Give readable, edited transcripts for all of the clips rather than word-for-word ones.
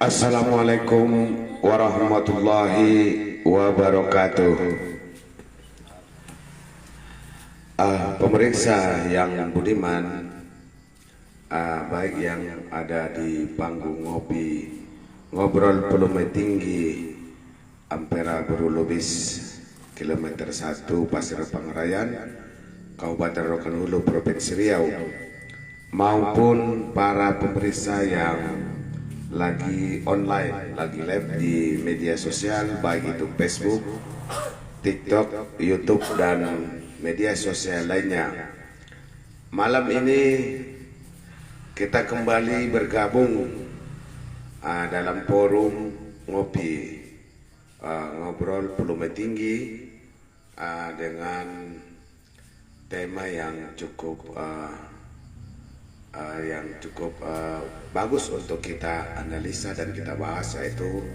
Assalamualaikum warahmatullahi wabarakatuh. Pemirsa yang budiman, baik yang ada di panggung ngopi ngobrol Pelume Tinggi Ampera Berulubis kilometer 1 Pasir Pangarayan Kabupaten Rokan Hulu Provinsi Riau, maupun para pemirsa yang lagi online, lagi live di media sosial, baik itu Facebook, TikTok, YouTube, dan media sosial lainnya. Malam ini kita kembali bergabung dalam forum ngopi ngobrol Pelume Tinggi dengan tema yang cukup bagus untuk kita analisa dan kita bahas, yaitu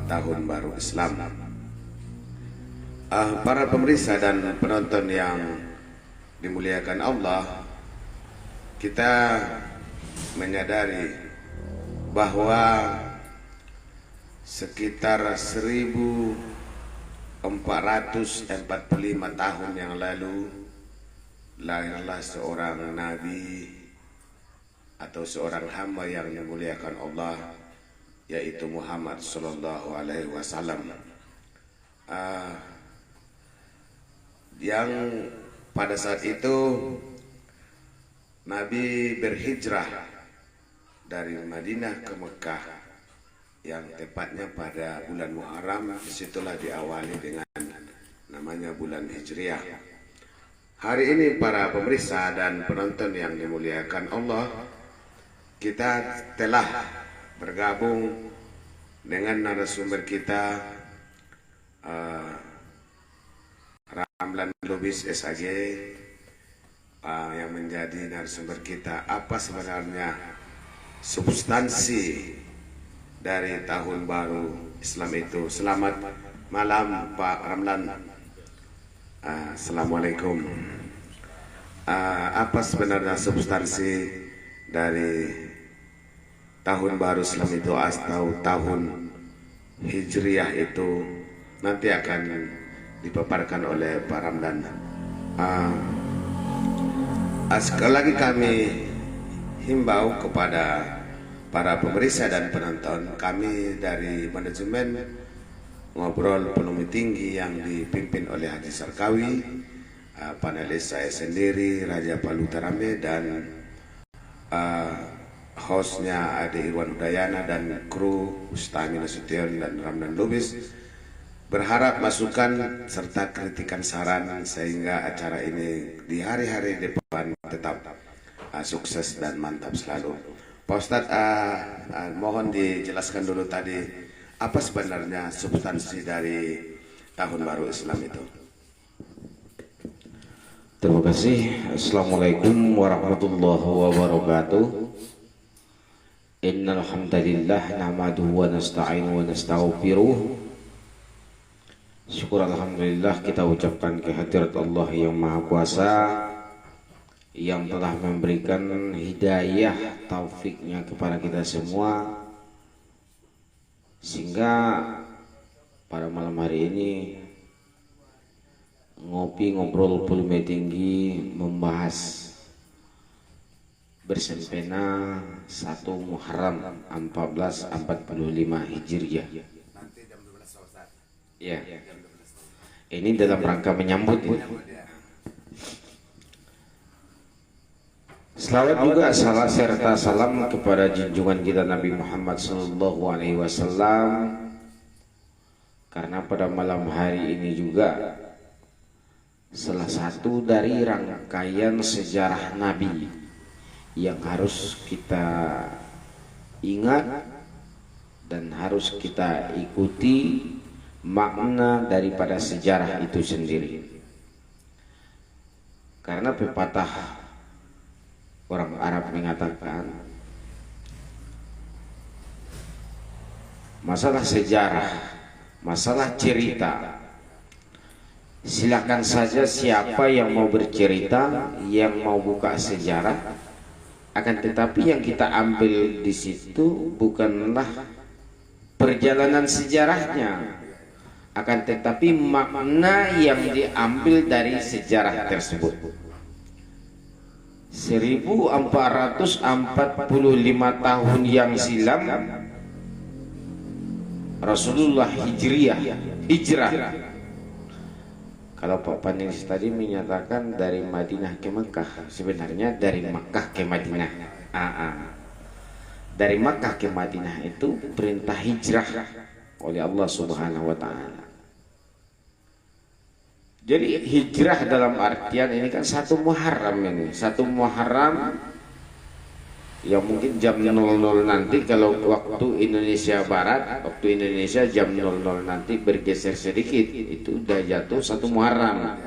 Tahun Baru Islam. Para pemirsa dan penonton yang dimuliakan Allah, kita menyadari bahwa sekitar 1445 tahun yang lalu lahirlah seorang nabi atau seorang hamba yang dimuliakan Allah, yaitu Muhammad Sallallahu Alaihi Wasallam, yang pada saat itu Nabi berhijrah dari Madinah ke Mekah, yang tepatnya pada bulan Muharram. Disitulah diawali dengan namanya bulan Hijriah. Hari ini para pemirsa dan penonton yang dimuliakan Allah, kita telah bergabung dengan narasumber kita, Ramlan Lubis SAG, yang menjadi narasumber kita. Apa sebenarnya substansi dari Tahun Baru Islam itu? Selamat malam Pak Ramlan. Assalamualaikum. Apa sebenarnya substansi dari Tahun Baru Islam itu atau tahun Hijriah itu? Nanti akan dipaparkan oleh Pak Ramlan. Sekali lagi kami himbau kepada para pemirsa dan penonton, kami dari manajemen Ngobrol Pelume Tinggi yang dipimpin oleh Haji Sarkawi, panelis saya sendiri Raja Palutarambe, dan hostnya Ade Irwan Udayana, dan kru Ustami Nasution dan Ramlan Lubis, berharap masukan serta kritikan saran sehingga acara ini di hari-hari depan tetap sukses dan mantap selalu. Pak Ustadz, mohon dijelaskan dulu tadi apa sebenarnya substansi dari Tahun Baru Islam itu. Terima kasih. Assalamualaikum warahmatullahi wabarakatuh. Innal hamdalillah nahmaduhu wa nasta'inu wa nastaghfiruh. Syukur alhamdulillah kita ucapkan kehadirat Allah yang Maha Kuasa, yang telah memberikan hidayah taufiknya kepada kita semua, sehingga pada malam hari ini ngopi ngobrol volume tinggi membahas bersempena 1 Muharram 1445 Hijriah. Ya. Ini dalam rangka menyambut ini. Selawat juga salah serta salam kepada junjungan kita Nabi Muhammad SAW, karena pada malam hari ini juga salah satu dari rangkaian sejarah Nabi yang harus kita ingat dan harus kita ikuti makna daripada sejarah itu sendiri. Karena pepatah orang Arab mengatakan masalah sejarah, masalah cerita, silakan saja siapa yang mau bercerita, yang mau buka sejarah, akan tetapi yang kita ambil di situ bukanlah perjalanan sejarahnya, akan tetapi makna yang diambil dari sejarah tersebut. 1445 tahun yang silam Rasulullah hijrah. Kalau Pak Panis tadi menyatakan dari Madinah ke Makkah, sebenarnya dari Makkah ke Madinah. Dari Makkah ke Madinah itu perintah hijrah oleh Allah Subhanahu wa taala. Jadi hijrah dalam artian ini kan 1 Muharram ini. 1 Muharram yang mungkin jam 00 nanti kalau waktu Indonesia Barat, waktu Indonesia jam 00 nanti bergeser sedikit, itu udah jatuh 1 Muharram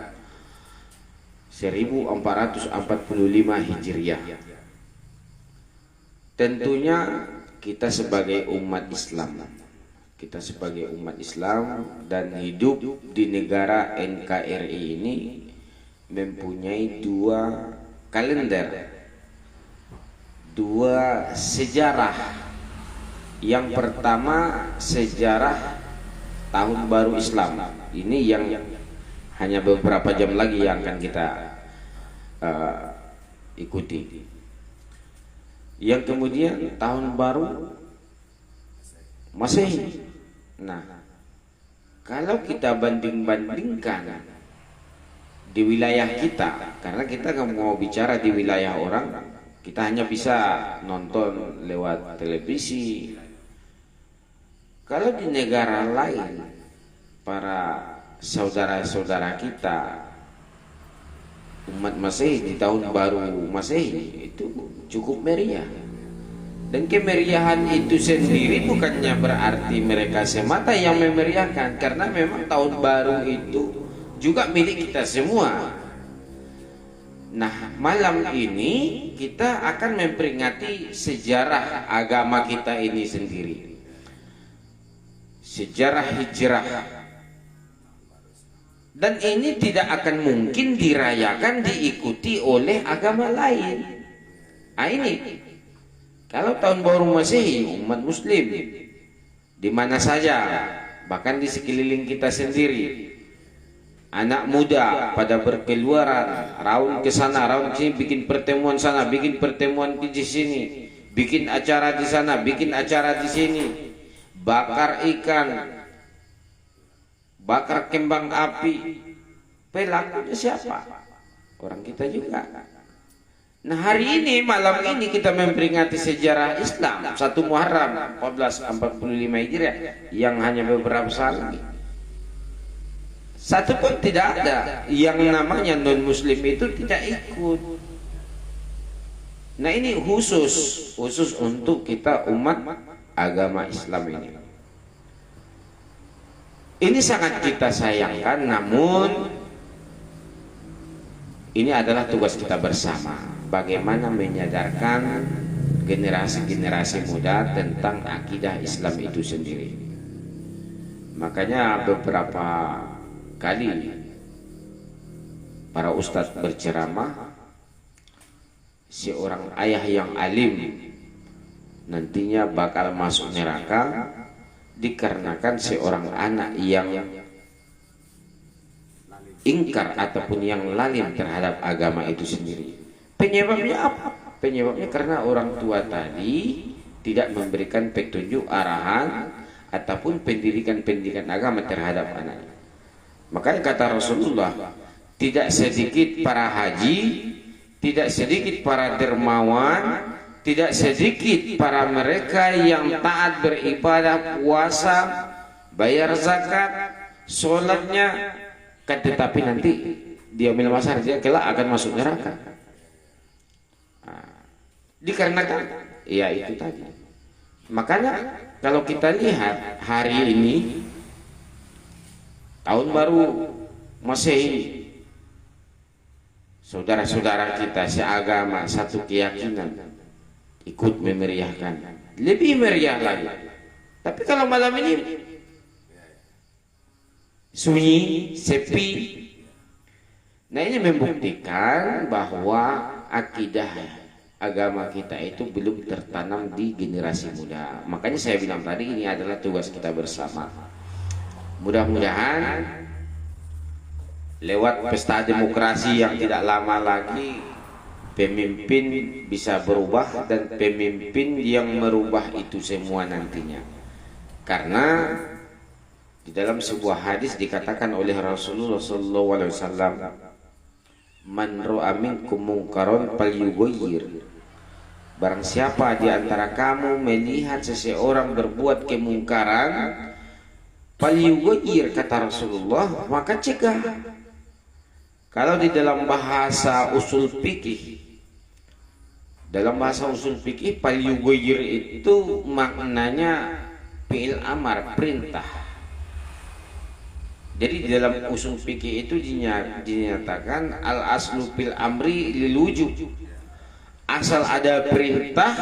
1445 Hijriah. Tentunya kita sebagai umat Islam, dan hidup di negara NKRI ini mempunyai 2 kalender, 2 sejarah. Yang pertama sejarah Tahun Baru Islam, ini yang hanya beberapa jam lagi yang akan kita ikuti. Yang kemudian Tahun Baru Masehi. Nah, kalau kita banding-bandingkan di wilayah kita, karena kita nggak mau bicara di wilayah orang, kita hanya bisa nonton lewat televisi. Kalau di negara lain, para saudara-saudara kita umat Masehi di tahun baru Masehi itu cukup meriah. Dan kemeriahan itu sendiri bukannya berarti mereka semata yang memeriahkan, karena memang tahun baru itu juga milik kita semua. Nah, malam ini kita akan memperingati sejarah agama kita ini sendiri, sejarah hijrah. Dan ini tidak akan mungkin dirayakan, diikuti oleh agama lain. Nah, ini kalau tahun baru Masehi umat muslim di mana saja, bahkan di sekeliling kita sendiri, anak muda pada berkeluaran, raun ke sana, raun ke sini, bikin pertemuan sana, bikin pertemuan di sini, bikin acara di sana, bikin acara di sini, bakar ikan, bakar kembang api. Pelakunya siapa? Orang kita juga. Nah, hari ini, malam ini kita memperingati sejarah Islam 1 Muharram 1445 Hijriah yang hanya beberapa saat lagi. Satu pun tidak ada yang namanya non muslim itu tidak ikut. Nah, ini khusus untuk kita umat agama Islam ini. Ini sangat kita sayangkan, namun ini adalah tugas kita bersama. Bagaimana menyadarkan generasi-generasi muda tentang akidah Islam itu sendiri. Makanya beberapa kali para ustadz berceramah, seorang ayah yang alim nantinya bakal masuk neraka dikarenakan seorang anak yang ingkar ataupun yang lalim terhadap agama itu sendiri. Penyebabnya apa? Penyebabnya karena orang tua tadi tidak memberikan petunjuk arahan ataupun pendidikan-pendidikan agama terhadap anaknya. Makanya kata Rasulullah, tidak sedikit para haji, tidak sedikit para dermawan, tidak sedikit para mereka yang taat beribadah, puasa, bayar zakat, sholatnya, kan tetapi nanti dia yaumil mahsyar dia kelak akan masuk neraka. Dikarenakan ya itu tadi. Makanya kalau kita lihat hari ini tahun baru Masehi, saudara-saudara kita seagama satu keyakinan ikut memeriahkan, lebih meriah lagi. Tapi kalau malam ini sunyi, sepi, nah ini membuktikan bahwa akidah agama kita itu belum tertanam di generasi muda. Makanya saya bilang tadi ini adalah tugas kita bersama. Mudah-mudahan lewat pesta demokrasi yang tidak lama lagi pemimpin bisa berubah dan pemimpin yang merubah itu semua nantinya. Karena di dalam sebuah hadis dikatakan oleh Rasulullah SAW, man ra'a minkum munkaran falyughayyir. Barang siapa di antara kamu melihat seseorang berbuat kemungkaran, falyughayyir, kata Rasulullah, maka cegah. Kalau di dalam bahasa usul fikih, falyughayyir itu maknanya fi'il amar, perintah. Jadi di dalam usul fikih itu dinyatakan al aslu fil amri lil wujub. Asal ada perintah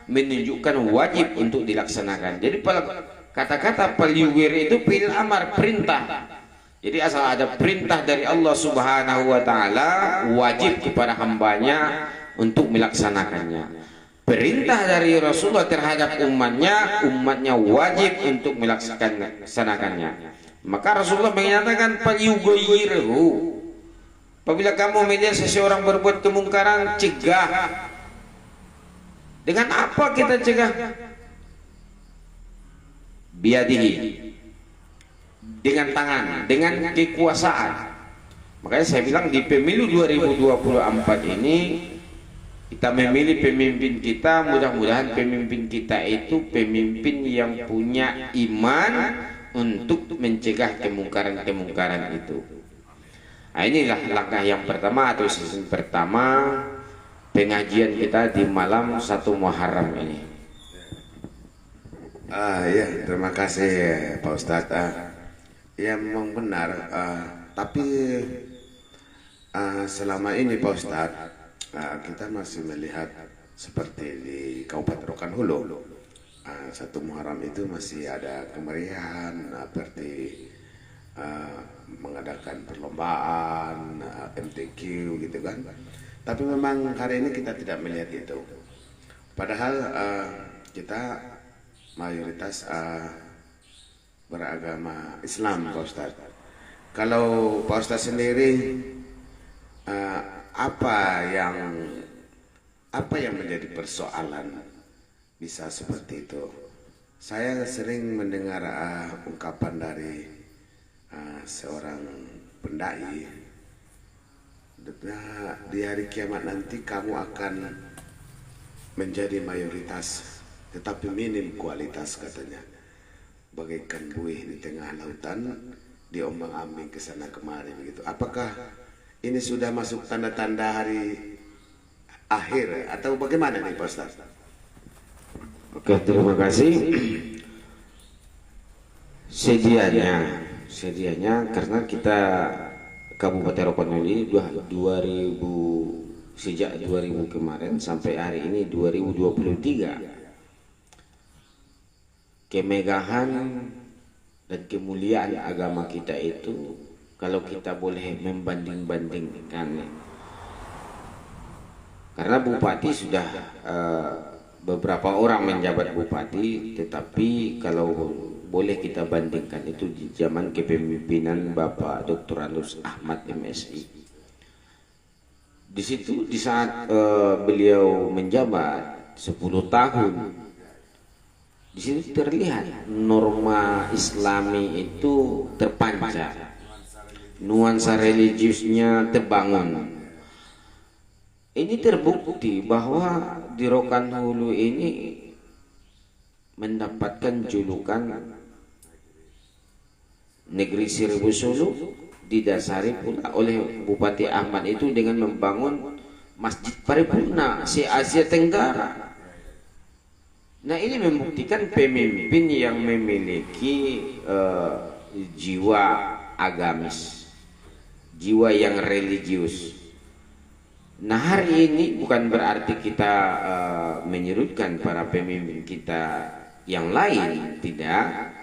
menunjukkan wajib untuk dilaksanakan. Jadi kata-kata falyughayyir itu fi'il amar, perintah. Jadi asal ada perintah dari Allah Subhanahu wa taala, wajib kepada hambanya untuk melaksanakannya. Perintah dari Rasulullah terhadap umatnya wajib untuk melaksanakannya. Maka Rasulullah menyatakan falyughayyirhu. Apabila kamu melihat seseorang berbuat kemungkaran, cegah. Dengan apa kita cegah? Biadihi, dengan tangan, dengan kekuasaan. Makanya saya bilang di pemilu 2024 ini kita memilih pemimpin kita, mudah-mudahan pemimpin kita itu pemimpin yang punya iman untuk mencegah kemungkaran-kemungkaran itu. Nah, inilah langkah yang pertama atau season pertama pengajian kita di malam 1 Muharram ini. Ya, terima kasih Pak Ustadz. Ya memang benar, tapi selama ini Pak Ustadz, kita masih melihat seperti di Kabupaten Rokan Hulu, 1 Muharram itu masih ada kemeriahan seperti mengadakan perlombaan, MTQ gitu kan. Tapi memang hari ini kita tidak melihat itu. Padahal kita mayoritas beragama Islam, Pak Ustadz. Kalau Pak Ustadz sendiri, apa yang menjadi persoalan bisa seperti itu? Saya sering mendengar ungkapan dari seorang pendai, di hari kiamat nanti kamu akan menjadi mayoritas tetapi minim kualitas, katanya, bagaikan buih di tengah lautan diombang-ambing ke sana kemari begitu. Apakah ini sudah masuk tanda-tanda hari akhir atau bagaimana nih Pak Ustaz? Oke, terima kasih. Sedianya karena kita Kabupaten Rokan Hulu 2000 sejak 2000 kemarin sampai hari ini 2023, kemegahan dan kemuliaan agama kita itu kalau kita boleh membanding-bandingkan, karena bupati sudah beberapa orang menjabat bupati, tetapi kalau boleh kita bandingkan itu di zaman kepemimpinan Bapak Dr. Anus Ahmad MSI. Di situ di saat beliau menjabat 10 tahun, di situ terlihat norma Islami itu terpancar, nuansa religiusnya terbangun. Ini terbukti bahwa di Rokan Hulu ini mendapatkan julukan negeri Seribu Suluk, didasari pula oleh Bupati Ahmad itu dengan membangun Masjid Paripurna se-Asia Tenggara. Nah, ini membuktikan pemimpin yang memiliki jiwa agamis, jiwa yang religius. Nah, hari ini bukan berarti kita menyerutkan para pemimpin kita yang lain, tidak.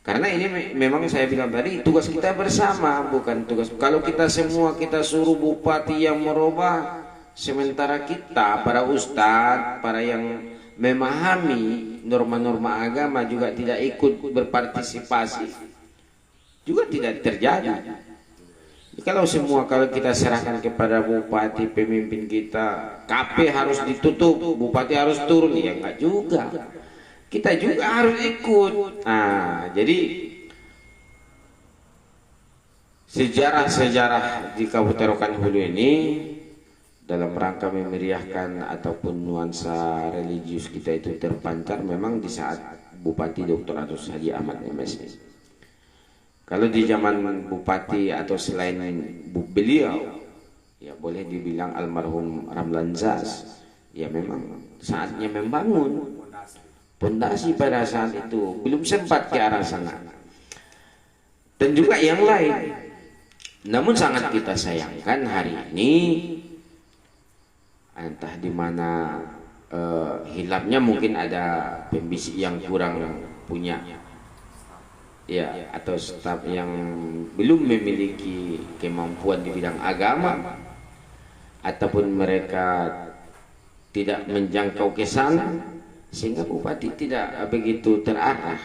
Karena ini memang saya bilang tadi tugas kita bersama, bukan tugas. Kalau kita semua kita suruh bupati yang merubah, sementara kita para ustadz, para yang memahami norma-norma agama juga tidak ikut berpartisipasi, juga tidak terjadi. Kalau kita serahkan kepada bupati, pemimpin kita, KP harus ditutup, bupati harus turun, ya enggak juga. Kita juga harus ikut. Nah, jadi sejarah-sejarah di Kabupaten Rokan Hulu ini dalam rangka memeriahkan ataupun nuansa religius kita itu terpancar memang di saat Bupati Dr. Anus Haji Ahmad MSI. Kalau di zaman bupati atau selain beliau, ya boleh dibilang almarhum Ramlan Zaz, ya memang saatnya membangun pondasi pada saat itu, belum sempat ke arah sana. Dan juga yang lain. Namun sangat kita sayangkan hari ini, entah di mana hilapnya, mungkin ada pembisik yang kurang punya, ya, atau staf yang belum memiliki kemampuan di bidang agama, ataupun mereka tidak menjangkau ke sana, sehingga bupati tidak begitu terarah.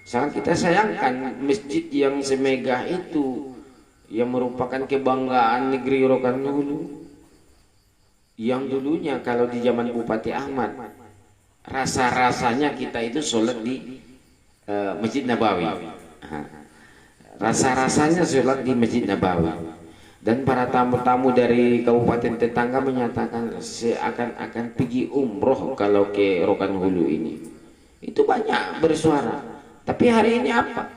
Sangat kita sayangkan masjid yang semegah itu, yang merupakan kebanggaan negeri Rokan Hulu, yang dulunya kalau di zaman Bupati Ahmad, rasa-rasanya kita itu sholat di Masjid Nabawi. Rasa-rasanya sholat di Masjid Nabawi. Dan para tamu-tamu dari kabupaten tetangga menyatakan seakan-akan pergi umroh kalau ke Rokan Hulu ini. Itu banyak bersuara. Tapi hari ini apa?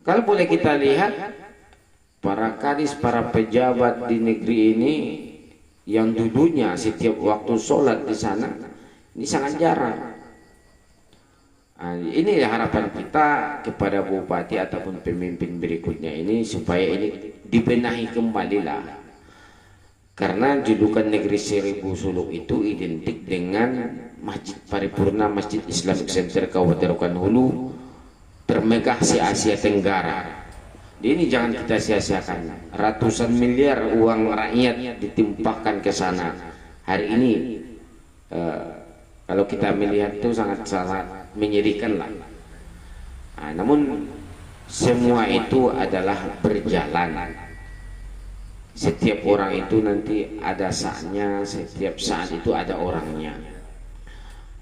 Kalau boleh kita lihat, para kadis, para pejabat di negeri ini yang dulunya setiap waktu sholat di sana, ini sangat jarang. Nah, ini harapan kita kepada bupati ataupun pemimpin berikutnya ini, supaya ini dibenahi kembali lah. Karena julukan negeri Seribu Suluk itu identik dengan Masjid Paripurna, Masjid Islamic Center Kabupaten Rokan Hulu termegah se-Asia Tenggara. Ini jangan kita sia-siakan. Ratusan miliar uang rakyat ditimpahkan ke sana. Hari ini kalau kita melihat itu sangat menyedihkan lah. Nah, namun semua itu adalah berjalan. Setiap orang itu nanti ada saatnya, setiap saat itu ada orangnya.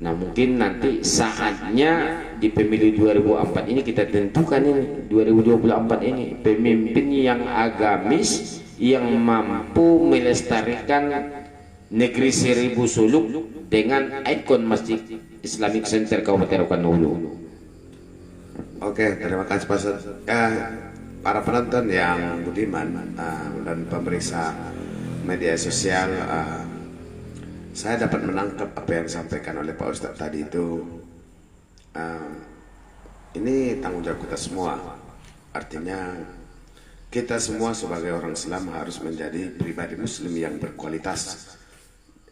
Nah, mungkin nanti saatnya di pemilu 2004 ini kita tentukan ini, 2024 ini pemimpin yang agamis, yang mampu melestarikan negeri Seribu Suluk dengan ikon Masjid Islamic Center Kabupaten Rokan Hulu. Oke, terima kasih Pak Ustadz. Para penonton yang budiman dan pemeriksa media sosial, saya dapat menangkap apa yang disampaikan oleh Pak Ustadz tadi itu. Ini tanggung jawab kita semua. Artinya kita semua sebagai orang Islam harus menjadi pribadi Muslim yang berkualitas,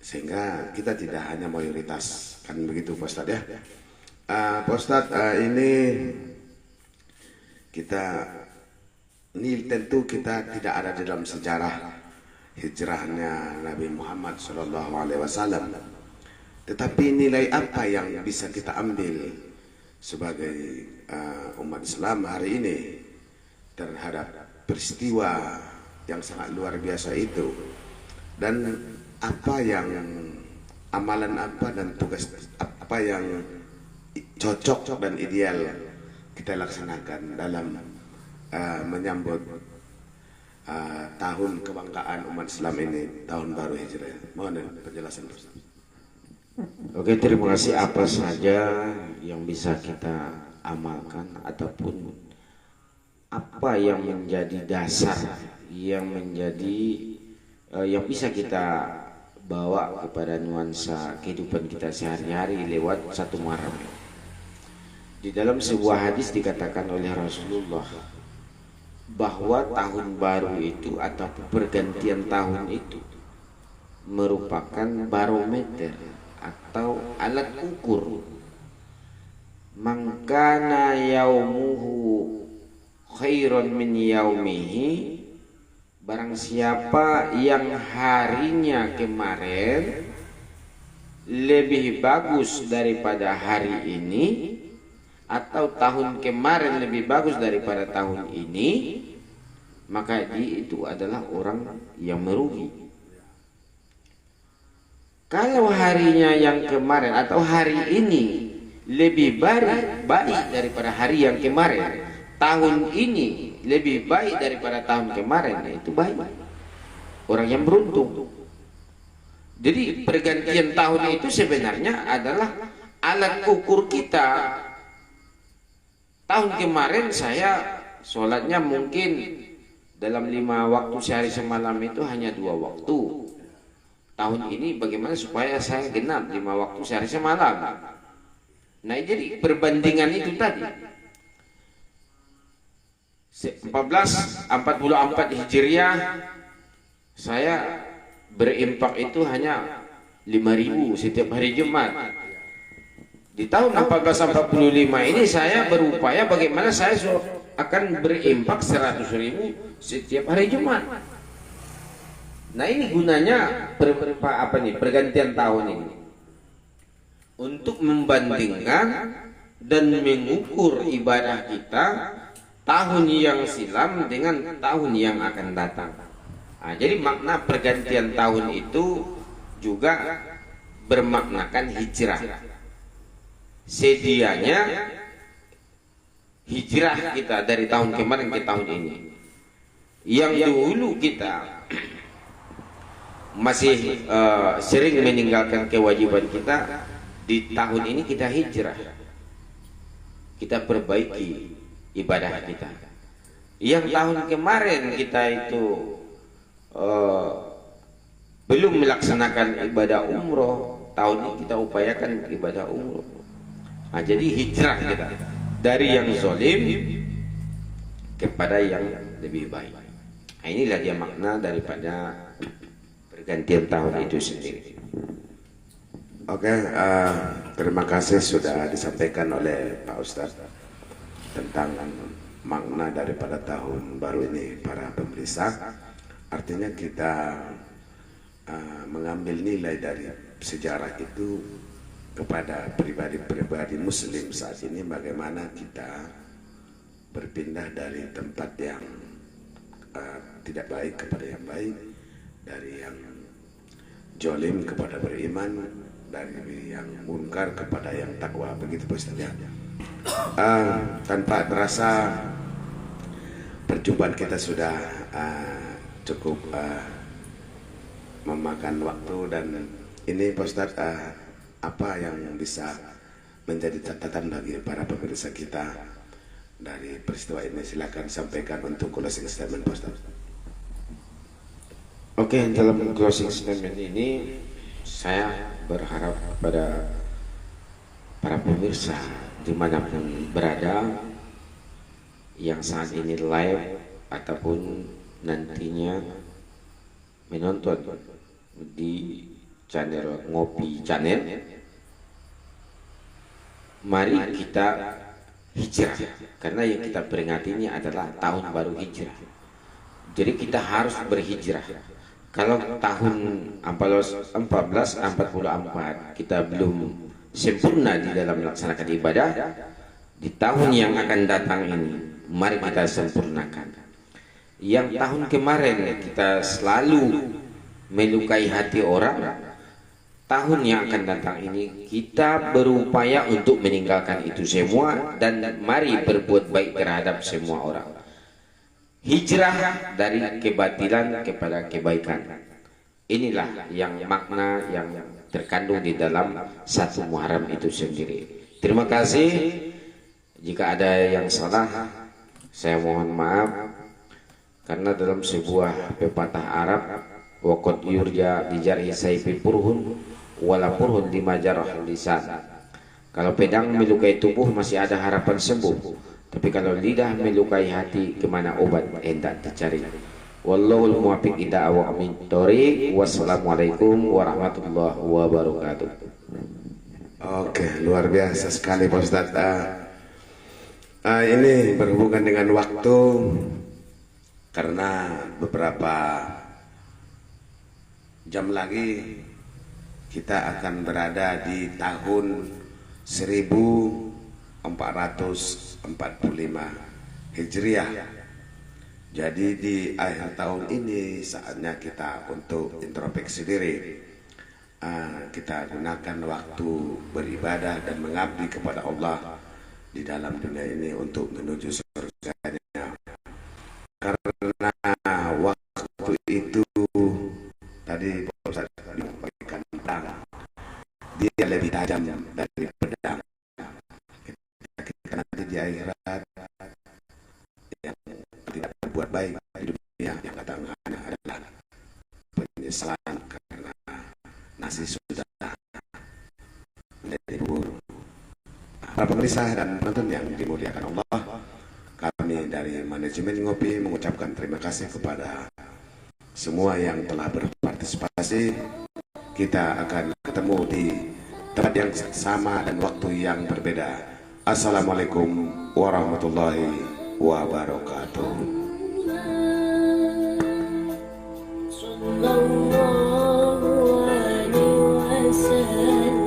sehingga kita tidak hanya mayoritas, kan begitu Pak Ustadz ya. Pak Ustadz, ini tentu kita tidak ada di dalam sejarah hijrahnya Nabi Muhammad SAW, tetapi nilai apa yang bisa kita ambil sebagai umat Islam hari ini terhadap peristiwa yang sangat luar biasa itu, dan apa yang amalan apa dan tugas apa yang cocok dan ideal kita laksanakan dalam menyambut tahun kebanggaan umat Islam ini, tahun baru Hijrah. Mohon penjelasan Ustaz. Oke, terima kasih. Apa saja yang bisa kita amalkan ataupun apa yang menjadi dasar, yang menjadi yang bisa kita bawa kepada nuansa kehidupan kita sehari-hari lewat satu Muharram. Di dalam sebuah hadis dikatakan oleh Rasulullah bahwa tahun baru itu atau pergantian tahun itu merupakan barometer atau alat ukur. Mangkana yaumuhu khairan min yaumihi, barang siapa yang harinya kemarin lebih bagus daripada hari ini, atau tahun kemarin lebih bagus daripada tahun ini, maka dia itu adalah orang yang merugi. Kalau harinya yang kemarin atau hari ini lebih baik daripada hari yang kemarin, tahun ini lebih baik daripada tahun kemarin, itu baik. Orang yang beruntung. Jadi pergantian tahun itu sebenarnya adalah alat ukur kita. Tahun kemarin saya sholatnya mungkin dalam 5 waktu sehari semalam itu hanya 2 waktu. Tahun ini bagaimana supaya saya genap 5 waktu sehari semalam. Nah, jadi perbandingan itu tadi. 1444 Hijriah saya berimpak itu hanya 5.000 setiap hari Jumat. Di tahun 1445 ini saya berupaya bagaimana saya akan berimpak 100.000 setiap hari Jumat. Nah, ini gunanya pergantian tahun ini untuk membandingkan dan mengukur ibadah kita tahun yang silam dengan tahun yang akan datang. Nah, jadi makna pergantian tahun itu juga bermaknakan hijrah. Sedianya hijrah kita dari tahun kemarin ke tahun ini. Yang dulu kita masih sering meninggalkan kewajiban kita, di tahun ini kita hijrah. Kita perbaiki ibadah kita. Yang tahun kemarin kita itu belum melaksanakan ibadah umroh, tahun ini kita upayakan ibadah umroh. Nah, jadi hijrah kita dari yang zalim kepada yang lebih baik. Nah, inilah dia makna daripada pergantian tahun itu sendiri. Oke, terima kasih sudah disampaikan oleh Pak Ustadz tentang makna daripada tahun baru ini para pemirsa. Artinya kita mengambil nilai dari sejarah itu kepada pribadi-pribadi muslim saat ini, bagaimana kita berpindah dari tempat yang tidak baik kepada yang baik, dari yang jolim kepada beriman, dari yang munkar kepada yang takwa. Begitu Pak Ustaz ya. Tanpa terasa perjumpaan kita sudah cukup memakan waktu, dan ini Pak Ustaz, apa yang bisa menjadi catatan bagi para pemirsa kita dari peristiwa ini? Silakan sampaikan untuk closing statement Pak Ustaz. Oke, dalam closing statement ini saya berharap pada para pemirsa dimanapun berada yang saat ini live ataupun nantinya menonton di channel Ngopi Channel, mari kita hijrah, karena yang kita peringati ini adalah tahun baru hijrah. Jadi kita harus berhijrah. Kalau tahun 1444 kita belum sempurna di dalam melaksanakan ibadah, di tahun yang akan datang ini mari kita sempurnakan. Yang tahun kemarin kita selalu melukai hati orang, tahun yang akan datang ini kita berupaya untuk meninggalkan itu semua dan mari berbuat baik terhadap semua orang. Hijrah dari kebatilan kepada kebaikan. Inilah yang makna yang terkandung di dalam satu Muharram itu sendiri. Terima kasih. Jika ada yang salah, saya mohon maaf. Karena dalam sebuah pepatah Arab, waqad yurja bijari sayfi purhun wala purhun lima jarah lisan. Kalau pedang melukai tubuh masih ada harapan sembuh, tapi kalau lidah melukai hati, kemana obat hendak dicari. Wallahul muwaffiq ila aqwamit thoriq. Wassalamualaikum warahmatullahi wabarakatuh. Oke, luar biasa sekali Pak Ustadz. Ini berhubungan dengan waktu, karena beberapa jam lagi kita akan berada di tahun 1445 Hijriah. Jadi di akhir tahun ini saatnya kita untuk introspeksi diri. Kita gunakan waktu beribadah dan mengabdi kepada Allah di dalam dunia ini untuk menuju surganya. Karena waktu itu tadi Ustaz bagikan pedang, dia lebih tajam dari pedang. Kita nanti di akhirat yang tidak berbuat baik di dunia, yang datang adalah penyesalan karena nasi sudah menjadi bubur. Para pemirsa dan penonton yang dimuliakan Allah, kami dari manajemen Ngopi mengucapkan terima kasih kepada semua yang telah berpartisipasi. Kita akan ketemu di tempat yang sama dan waktu yang berbeda. Assalamualaikum warahmatullahi wabarakatuh. Sallallahu alaihi wasallam.